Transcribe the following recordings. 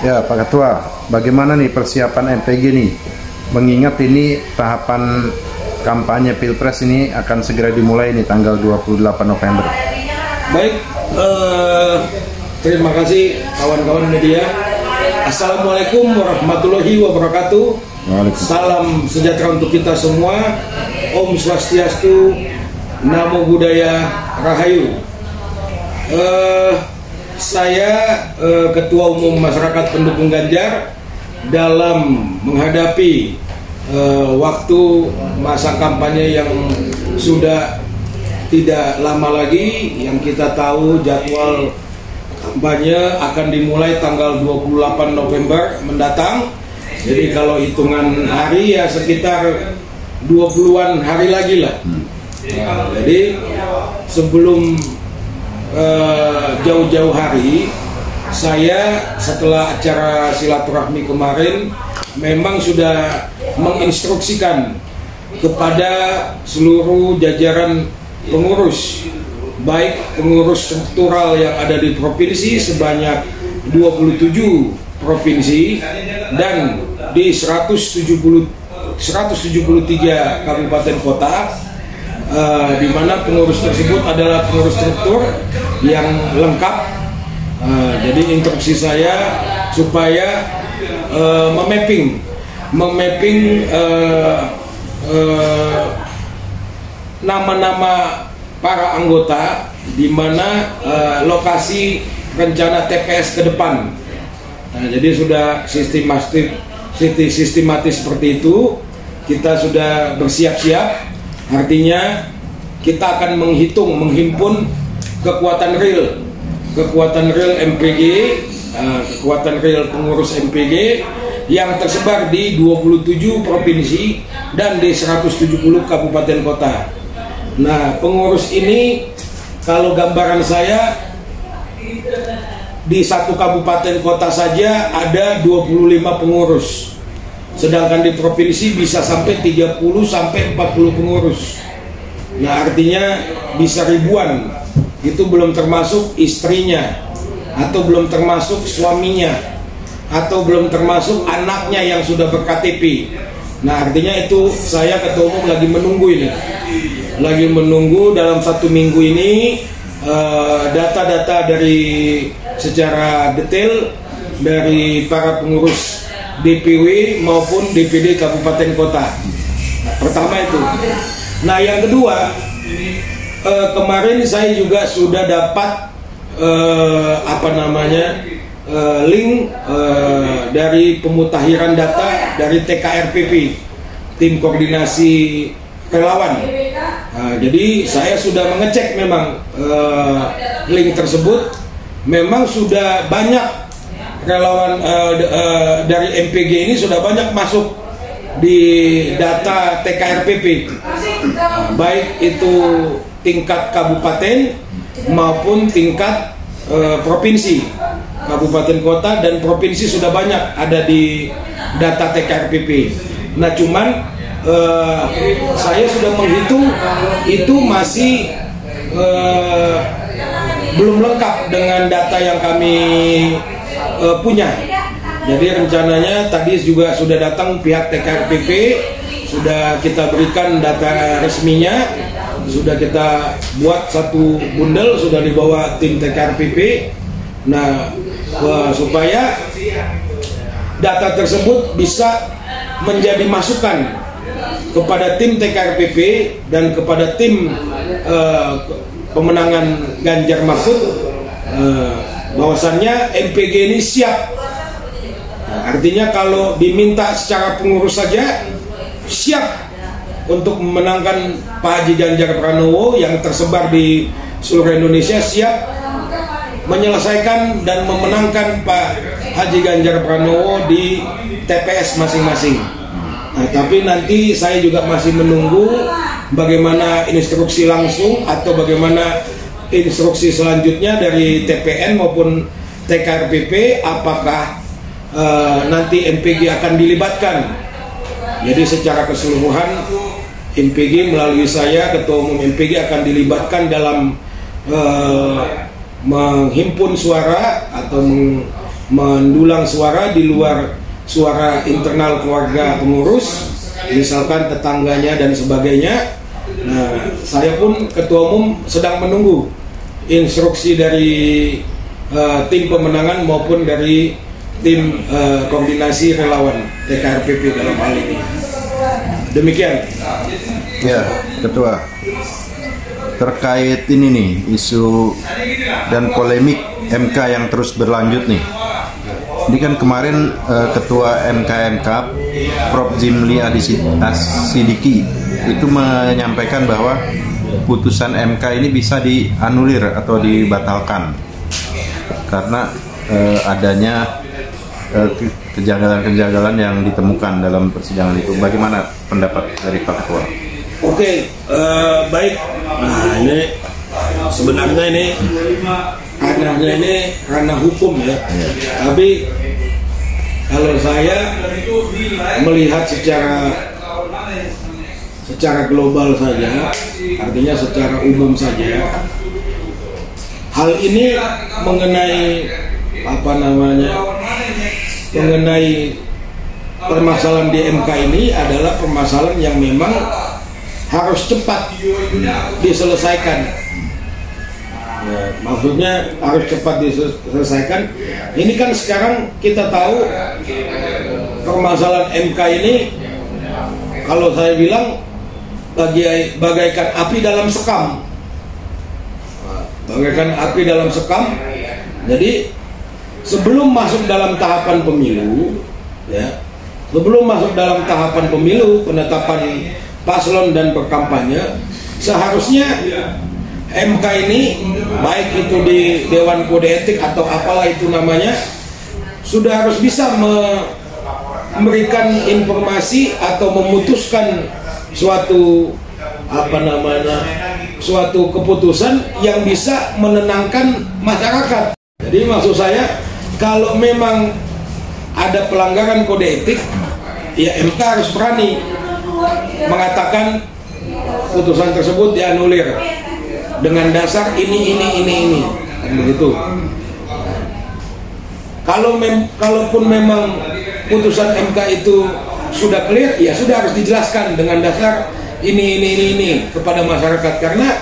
Ya Pak Ketua, bagaimana nih persiapan MPG nih? Mengingat ini tahapan kampanye Pilpres ini akan segera dimulai nih tanggal 28 November. Baik, terima kasih kawan-kawan media. Assalamualaikum warahmatullahi wabarakatuh. Salam sejahtera untuk kita semua. Om Swastiastu, Namo Buddhaya, Rahayu. Saya Ketua Umum Masyarakat Pendukung Ganjar dalam menghadapi waktu masa kampanye yang sudah tidak lama lagi, yang kita tahu jadwal kampanye akan dimulai tanggal 28 November mendatang. Jadi kalau hitungan hari ya sekitar 20-an hari lagi lah. Nah, jadi sebelum jauh-jauh hari, saya setelah acara silaturahmi kemarin memang sudah menginstruksikan kepada seluruh jajaran pengurus, baik pengurus struktural yang ada di provinsi sebanyak 27 provinsi dan di 173 kabupaten kota, di mana pengurus tersebut adalah pengurus struktur yang lengkap. Jadi instruksi saya supaya memapping nama-nama para anggota, di mana lokasi rencana TPS ke depan. Nah, jadi sudah sistematis seperti itu. Kita sudah bersiap-siap. Artinya kita akan menghimpun kekuatan real MPG, kekuatan real pengurus MPG yang tersebar di 27 provinsi dan di 170 kabupaten kota. Nah, pengurus ini kalau gambaran saya di satu kabupaten kota saja ada 25 pengurus. Sedangkan di provinsi bisa sampai 30 sampai 40 pengurus. Nah, artinya bisa ribuan. Itu belum termasuk istrinya, atau belum termasuk suaminya, atau belum termasuk anaknya yang sudah ber-KTP. Nah, artinya itu saya Ketua Umum lagi menunggu ini. Lagi menunggu dalam 1 minggu ini data-data dari secara detail dari para pengurus DPW maupun DPD kabupaten kota. Nah, pertama itu. Nah, yang kedua, kemarin saya juga sudah dapat link dari pemutakhiran data dari TKRPP, tim koordinasi relawan. Nah, jadi saya sudah mengecek memang link tersebut, memang sudah banyak relawan dari MPG ini sudah banyak masuk di data TKRPP, baik itu tingkat kabupaten maupun tingkat provinsi. Kabupaten kota dan provinsi sudah banyak ada di data TKRPP. Nah, cuman saya sudah menghitung itu masih belum lengkap dengan data yang kami punya. Jadi rencananya tadi juga sudah datang pihak TKRPP, sudah kita berikan data resminya, sudah kita buat satu bundel, sudah dibawa tim TKRPP. Nah, supaya data tersebut bisa menjadi masukan kepada tim TKRPP dan kepada tim pemenangan Ganjar Mahfud, bahwasannya MPG ini siap. Nah, artinya kalau diminta secara pengurus saja siap untuk memenangkan Pak Haji Ganjar Pranowo yang tersebar di seluruh Indonesia, siap menyelesaikan dan memenangkan Pak Haji Ganjar Pranowo di TPS masing-masing. Nah, tapi nanti saya juga masih menunggu bagaimana instruksi langsung atau bagaimana instruksi selanjutnya dari TPN maupun TKRPP, apakah nanti MPG akan dilibatkan. Jadi secara keseluruhan MPG melalui saya, Ketua Umum MPG, akan dilibatkan dalam menghimpun suara atau mendulang suara di luar suara internal keluarga pengurus, misalkan tetangganya dan sebagainya. Nah, saya pun ketua umum sedang menunggu instruksi dari tim pemenangan maupun dari tim koordinasi relawan TKRPP dalam hal ini. Demikian. Ya, Ketua. Terkait ini nih, isu dan polemik MK yang terus berlanjut nih. Ini kan kemarin Ketua MK Prof. Jimli Sidiki itu menyampaikan bahwa putusan MK ini bisa dianulir atau dibatalkan karena adanya kejanggalan-kejanggalan yang ditemukan dalam persidangan itu. Bagaimana pendapat dari Pak Ketua? Oke, baik. Nah, ini sebenarnya ini ranah hukum ya. Tapi kalau saya melihat secara global saja, artinya secara umum saja, hal ini mengenai mengenai permasalahan di MK ini adalah permasalahan yang memang harus cepat diselesaikan. Ya, maksudnya harus cepat diselesaikan. Ini kan sekarang kita tahu permasalahan MK ini, kalau saya bilang bagaikan api dalam sekam. Bagaikan api dalam sekam. Jadi sebelum masuk dalam tahapan pemilu, ya, sebelum masuk dalam tahapan pemilu, penetapan paslon dan berkampanye, seharusnya MK ini, baik itu di Dewan Kode Etik atau apalah itu namanya, sudah harus bisa memberikan informasi atau memutuskan suatu suatu keputusan yang bisa menenangkan masyarakat. Jadi maksud saya, kalau memang ada pelanggaran kode etik, ya MK harus berani mengatakan putusan tersebut dianulir dengan dasar ini, kan begitu. Kalaupun memang putusan MK itu sudah clear, ya sudah harus dijelaskan dengan dasar ini kepada masyarakat. Karena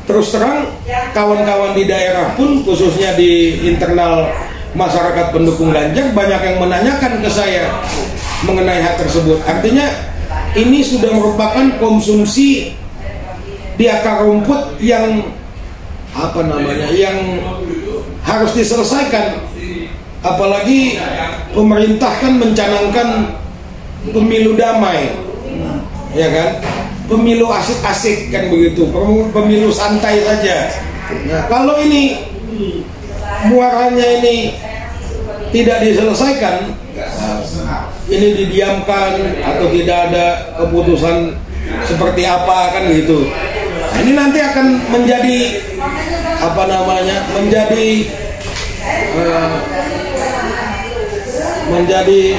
terus terang kawan-kawan di daerah pun, khususnya di internal masyarakat pendukung Ganjar, banyak yang menanyakan ke saya mengenai hal tersebut. Artinya ini sudah merupakan konsumsi di akar rumput yang yang harus diselesaikan. Apalagi pemerintah kan mencanangkan pemilu damai, ya kan? Pemilu asik-asik kan begitu, pemilu santai saja. Nah, kalau ini muaranya ini tidak diselesaikan, ini didiamkan atau tidak ada keputusan seperti apa kan gitu. Nah, ini nanti akan menjadi menjadi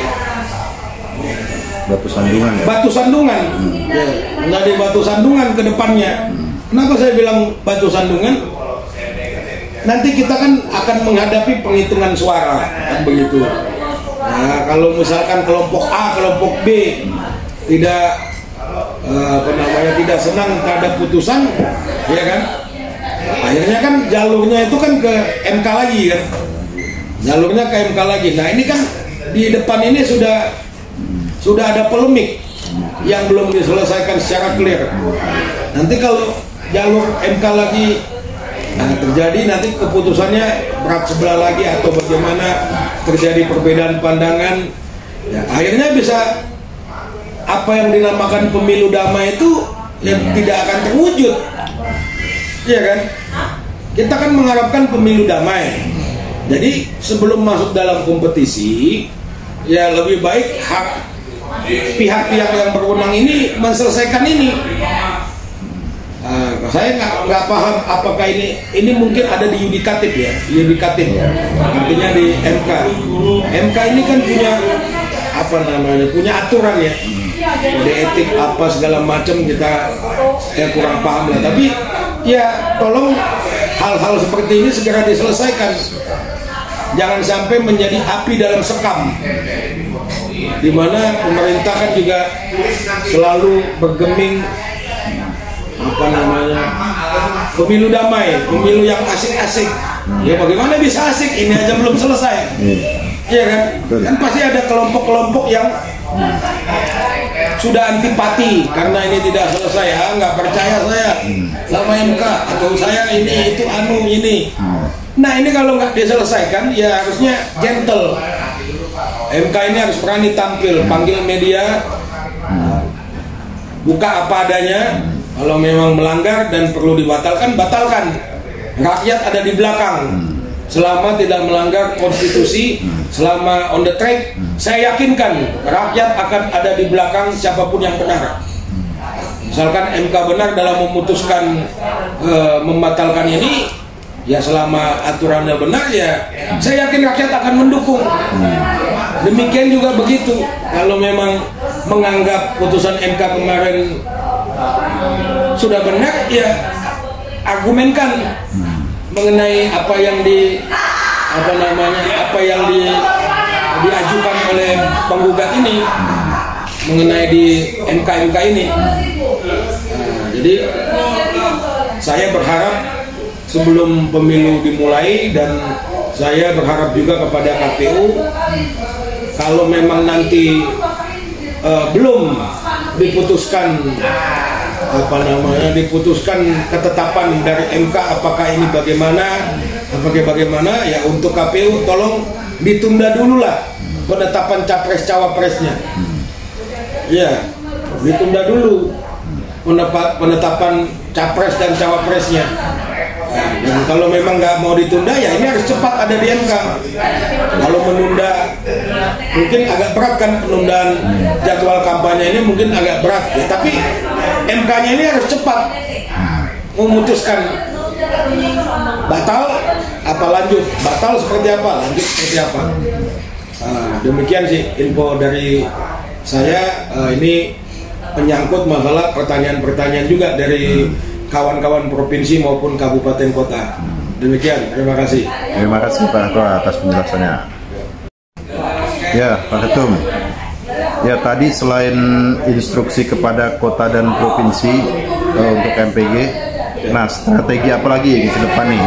batu sandungan. Batu sandungan, ya, menjadi batu sandungan ke depannya. Kenapa saya bilang batu sandungan? Nanti kita kan akan menghadapi penghitungan suara, kan begitu. Nah, kalau misalkan kelompok A, kelompok B tidak tidak senang terhadap putusan, ya kan? Akhirnya kan jalurnya itu kan ke MK lagi kan? Jalurnya ke MK lagi. Nah, ini kan di depan ini sudah ada polemik yang belum diselesaikan secara clear. Nanti kalau jalur MK lagi terjadi, nanti keputusannya berat sebelah lagi atau bagaimana, terjadi perbedaan pandangan, ya, akhirnya bisa apa yang dinamakan pemilu damai itu yang tidak akan terwujud, ya kan? Kita kan mengharapkan pemilu damai. Jadi sebelum masuk dalam kompetisi, ya lebih baik pihak-pihak yang berwenang ini menyelesaikan ini. Saya nggak paham apakah ini mungkin ada di yudikatif ya, artinya di MK. MK ini kan punya aturan ya, kode etik apa segala macam, saya kurang paham lah. Tapi ya tolong hal-hal seperti ini segera diselesaikan. jangan sampai menjadi api dalam sekam, di mana pemerintah kan juga selalu bergeming pemilu damai, pemilu yang asik-asik. Ya bagaimana bisa asik? Ini aja belum selesai. Iya kan? Kan pasti ada kelompok-kelompok yang sudah antipati karena ini tidak selesai. Nggak percaya saya sama MK, atau saya ini itu ini. Nah ini kalau nggak diselesaikan ya harusnya gentle. MK ini harus berani tampil, panggil media, buka apa adanya. Kalau memang melanggar dan perlu dibatalkan, batalkan. Rakyat ada di belakang. Selama tidak melanggar konstitusi, selama on the track, saya yakinkan rakyat akan ada di belakang siapapun yang benar. Misalkan MK benar dalam memutuskan membatalkan ini, ya selama aturannya benar, ya saya yakin rakyat akan mendukung. Demikian juga begitu. Kalau memang menganggap putusan MK kemarin sudah benar, ya argumenkan mengenai apa yang diajukan oleh penggugat ini, mengenai di MK ini. Jadi saya berharap sebelum pemilu dimulai, dan saya berharap juga kepada KPU, kalau memang nanti belum diputuskan ketetapan dari MK apakah ini bagaimana, ya untuk KPU tolong ditunda dulu lah penetapan capres cawapresnya. Ya, ditunda dulu penetapan capres dan cawapresnya. Dan kalau memang nggak mau ditunda, ya ini harus cepat ada di MK. Kalau menunda mungkin agak berat kan, penundaan jadwal kampanye ini mungkin agak berat ya, tapi MK-nya ini harus cepat memutuskan batal apa lanjut, batal seperti apa, lanjut seperti apa. Demikian sih info dari saya. Ini menyangkut masalah pertanyaan-pertanyaan juga dari kawan-kawan provinsi maupun kabupaten kota. Demikian, terima kasih. Terima kasih Pak Ketua atas penjelasannya. Ya, Pak Ketum. Ya, tadi selain instruksi kepada kota dan provinsi untuk MPG, nah strategi apa lagi ke depan nih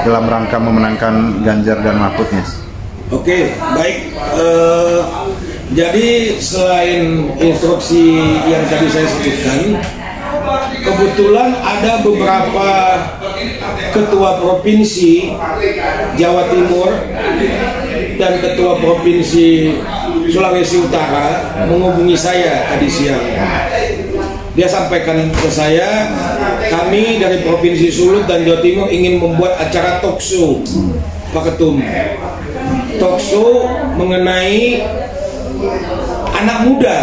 dalam rangka memenangkan Ganjar dan Mahfud nih? Oke, baik. Jadi selain instruksi yang tadi saya sebutkan, kebetulan ada beberapa ketua provinsi Jawa Timur dan ketua provinsi Sulawesi Utara menghubungi saya tadi siang. Dia sampaikan ke saya, kami dari Provinsi Sulut dan Jawa Timur ingin membuat acara talk show, Pak Ketum. Talk show mengenai anak muda.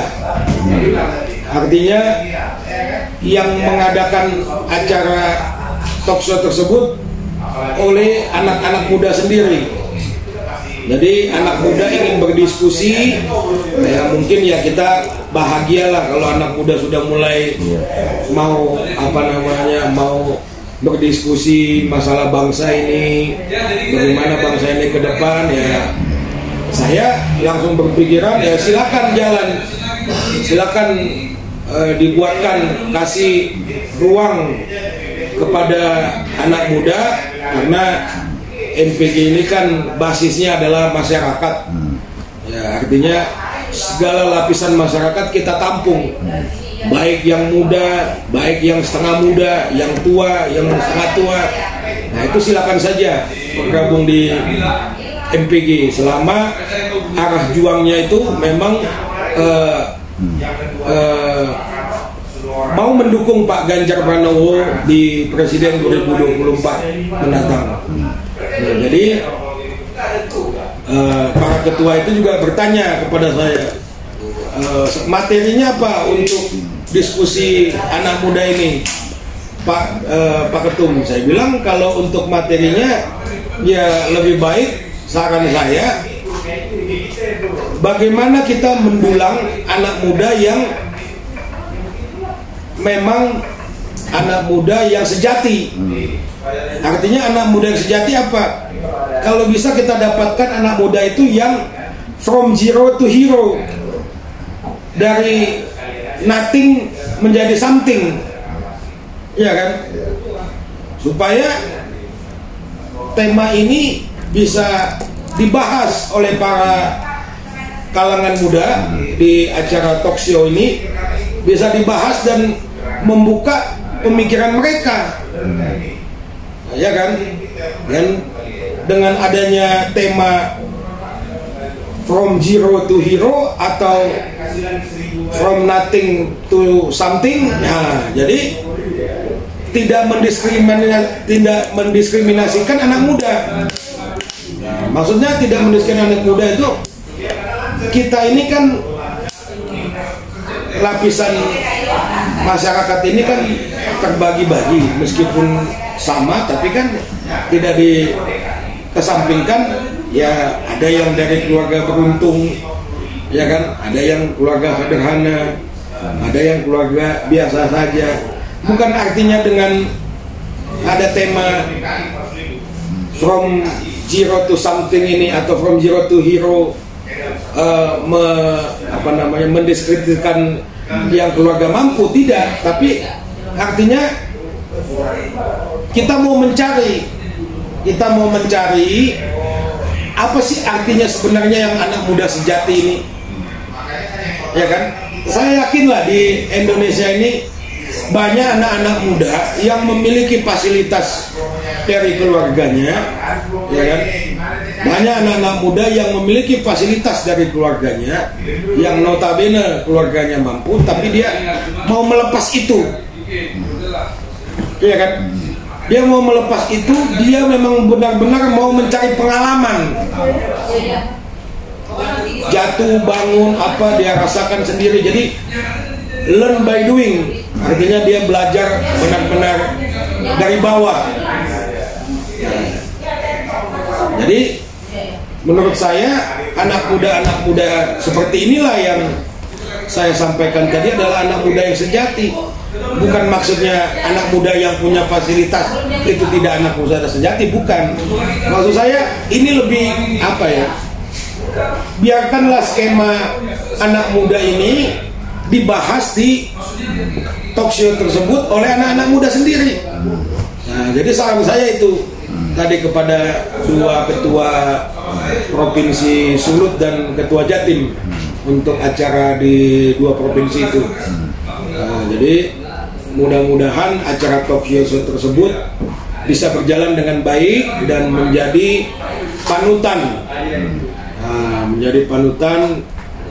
Artinya yang mengadakan acara talk show tersebut oleh anak-anak muda sendiri. Jadi anak muda ingin berdiskusi, ya mungkin ya kita bahagialah kalau anak muda sudah mulai mau mau berdiskusi masalah bangsa ini, bagaimana bangsa ini ke depan. Ya saya langsung berpikiran, ya silakan jalan, silakan dibuatkan, kasih ruang kepada anak muda, karena MPG ini kan basisnya adalah masyarakat. Ya, artinya segala lapisan masyarakat kita tampung, baik yang muda, baik yang setengah muda, yang tua, yang setengah tua. Nah itu silakan saja bergabung di MPG selama arah juangnya itu memang mau mendukung Pak Ganjar Pranowo di Presiden 2024 mendatang. Nah, jadi para ketua itu juga bertanya kepada saya, materinya apa untuk diskusi anak muda ini, Pak Ketum? Saya bilang kalau untuk materinya ya lebih baik, saran saya, bagaimana kita mendulang anak muda yang memang anak muda yang sejati. Artinya anak muda yang sejati apa? kalau bisa kita dapatkan anak muda itu yang from zero to hero, dari nothing menjadi something, ya kan? Supaya tema ini bisa dibahas oleh para kalangan muda di acara talk show ini, bisa dibahas dan membuka pemikiran mereka, ya kan? Dan dengan adanya tema from zero to hero atau from nothing to something, nah, jadi tidak mendiskriminasikan anak muda. Nah, maksudnya tidak mendiskriminasikan anak muda itu, kita ini kan lapisan masyarakat ini kan terbagi-bagi, meskipun sama tapi kan tidak dikesampingkan. Ya ada yang dari keluarga beruntung, ya kan, ada yang keluarga sederhana, ada yang keluarga biasa saja. Bukan artinya dengan ada tema from zero to something ini atau from zero to hero mendiskreditkan yang keluarga mampu, tidak. Tapi artinya kita mau mencari apa sih artinya sebenarnya yang anak muda sejati ini, ya kan? Saya yakinlah di Indonesia ini banyak anak-anak muda yang memiliki fasilitas dari keluarganya, ya kan? Banyak anak-anak muda yang memiliki fasilitas dari keluarganya, yang notabene keluarganya mampu, tapi dia mau melepas itu, ya kan? Dia mau melepas itu, dia memang benar-benar mau mencari pengalaman. Jatuh, bangun, apa dia rasakan sendiri. Jadi learn by doing, artinya dia belajar benar-benar dari bawah. Jadi menurut saya anak muda seperti inilah yang saya sampaikan tadi adalah anak muda yang sejati. Bukan maksudnya anak muda yang punya fasilitas itu tidak anak muda sejati, bukan. Maksud saya ini lebih apa ya? Biarkanlah skema anak muda ini dibahas di talk show tersebut oleh anak-anak muda sendiri. Nah, jadi saran saya itu tadi kepada dua ketua provinsi Sulut dan ketua Jatim untuk acara di dua provinsi itu. Nah, jadi mudah-mudahan acara talk show tersebut bisa berjalan dengan baik dan menjadi panutan, menjadi panutan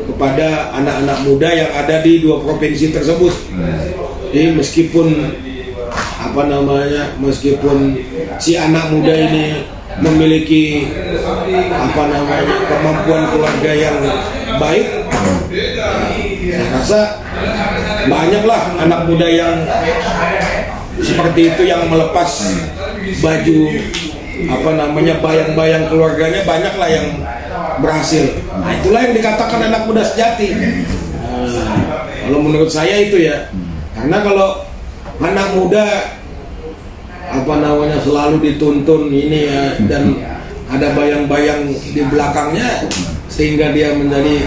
kepada anak-anak muda yang ada di dua provinsi tersebut. Jadi meskipun si anak muda ini memiliki kemampuan keluarga yang baik, saya rasa banyaklah anak muda yang seperti itu yang melepas baju bayang-bayang keluarganya, banyaklah yang berhasil. Nah, itulah yang dikatakan anak muda sejati. Kalau menurut saya itu ya, karena kalau anak muda selalu dituntun ini ya, dan ada bayang-bayang di belakangnya sehingga dia menjadi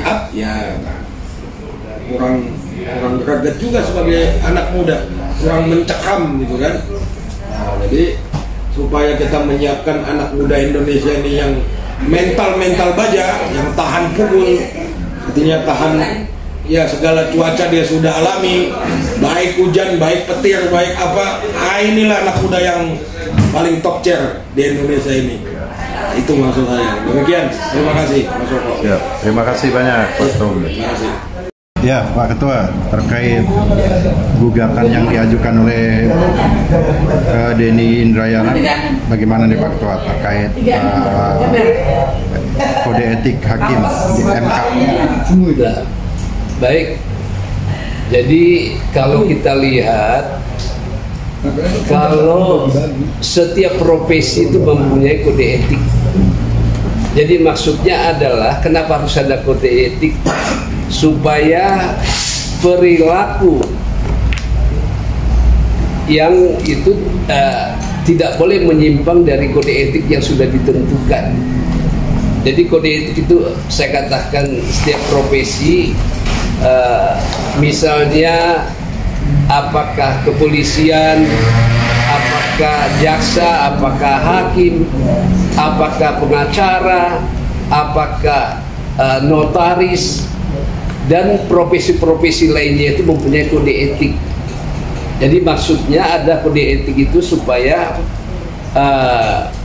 kurang greget juga sebagai anak muda, kurang mencekam gitu kan. Nah, jadi supaya kita menyiapkan anak muda Indonesia ini yang mental baja, yang tahan pukul, artinya tahan ya segala cuaca dia sudah alami, baik hujan, baik petir, baik apa. Inilah anak muda yang paling top chair di Indonesia ini. Itu maksud saya. Demikian, terima kasih Mas Joko. Ya, terima kasih banyak Pak Tom. Terima kasih. Ya Pak Ketua, terkait gugatan yang diajukan oleh Denny Indrayana, bagaimana nih Pak Ketua terkait kode etik hakim di MK? Baik, jadi kalau kita lihat, kalau setiap profesi itu mempunyai kode etik. Jadi maksudnya adalah kenapa harus ada kode etik? Supaya perilaku yang itu tidak boleh menyimpang dari kode etik yang sudah ditentukan. Jadi kode etik itu saya katakan setiap profesi, misalnya apakah kepolisian, apakah jaksa, apakah hakim, apakah pengacara, apakah notaris, dan profesi-profesi lainnya itu mempunyai kode etik. Jadi maksudnya ada kode etik itu supaya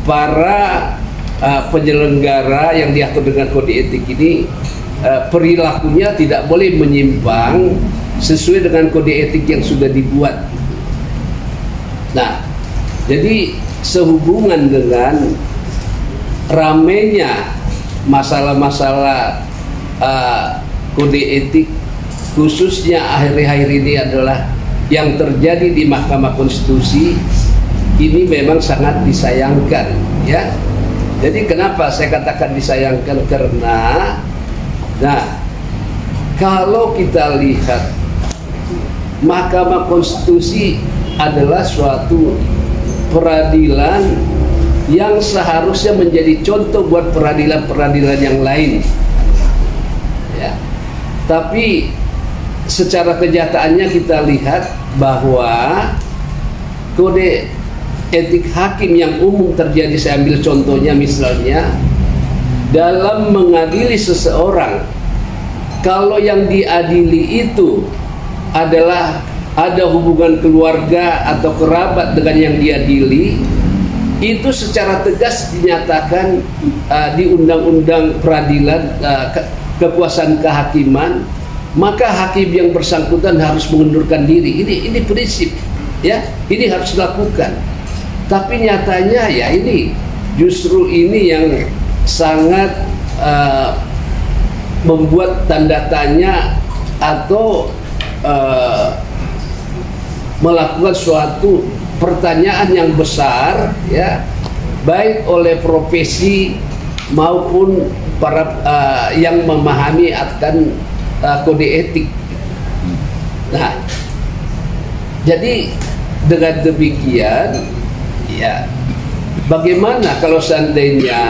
para penyelenggara yang diatur dengan kode etik ini perilakunya tidak boleh menyimpang sesuai dengan kode etik yang sudah dibuat. Nah, jadi sehubungan dengan ramainya masalah-masalah kode etik, khususnya akhir-akhir ini adalah yang terjadi di Mahkamah Konstitusi, ini memang sangat disayangkan, ya. Jadi kenapa saya katakan disayangkan? Karena, nah, kalau kita lihat Mahkamah Konstitusi adalah suatu peradilan yang seharusnya menjadi contoh buat peradilan-peradilan yang lain, ya. Tapi secara kenyataannya kita lihat bahwa kode etik hakim yang umum terjadi, saya ambil contohnya misalnya dalam mengadili seseorang, kalau yang diadili itu adalah ada hubungan keluarga atau kerabat dengan yang diadili, itu secara tegas dinyatakan di Undang-Undang Peradilan Kekuasaan Kehakiman, maka hakim yang bersangkutan harus mengundurkan diri. Ini prinsip, ya, ini harus dilakukan. Tapi nyatanya ya ini justru ini yang sangat membuat tanda tanya atau melakukan suatu pertanyaan yang besar, ya, baik oleh profesi maupun para yang memahami akan kode etik. Nah, jadi dengan demikian, ya, bagaimana kalau seandainya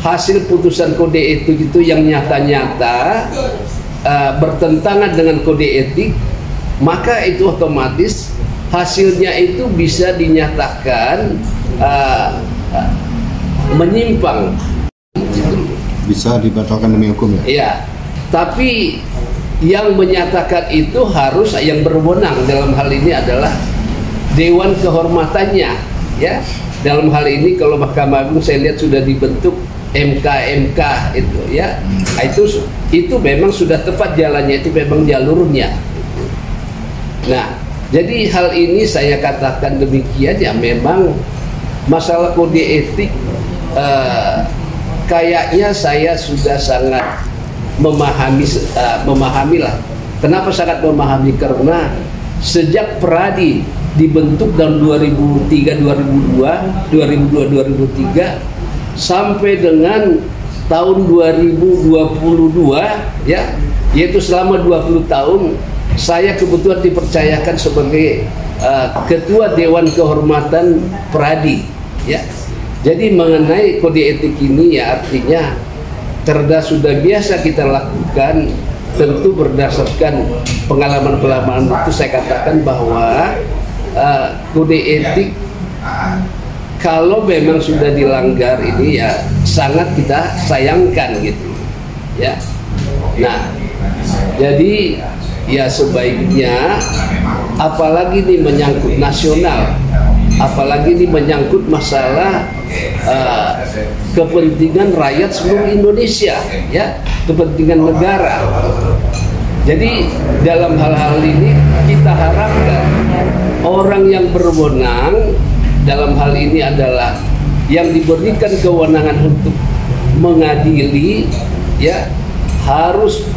hasil putusan kode etik itu yang nyata-nyata bertentangan dengan kode etik, maka itu otomatis hasilnya itu bisa dinyatakan menyimpang, bisa dibatalkan demi hukum, ya? Iya, tapi yang menyatakan itu harus yang berwenang dalam hal ini adalah Dewan Kehormatannya, ya. Dalam hal ini kalau Mahkamah Agung saya lihat sudah dibentuk MK itu, ya. Nah, itu memang sudah tepat jalannya, itu memang jalurnya. Nah, jadi hal ini saya katakan demikian, ya, memang masalah kode etik kayaknya saya sudah sangat memahami lah. Kenapa sangat memahami? Karena sejak Peradi dibentuk tahun 2003 sampai dengan tahun 2022, ya, yaitu selama 20 tahun saya kebetulan dipercayakan sebagai Ketua Dewan Kehormatan Peradi, ya. Jadi mengenai kode etik ini, ya, artinya karena sudah biasa kita lakukan, tentu berdasarkan pengalaman-pengalaman itu saya katakan bahwa kode etik kalau memang sudah dilanggar ini, ya, sangat kita sayangkan gitu, ya. Nah, jadi ya sebaiknya, apalagi ini menyangkut nasional, apalagi ini menyangkut masalah kepentingan rakyat seluruh Indonesia, ya, kepentingan negara. Jadi dalam hal-hal ini kita harapkan orang yang berwenang dalam hal ini adalah yang diberikan kewenangan untuk mengadili, ya, harus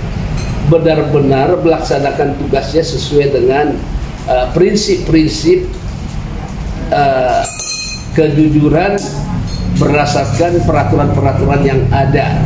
benar-benar melaksanakan tugasnya sesuai dengan prinsip-prinsip kejujuran berdasarkan peraturan-peraturan yang ada.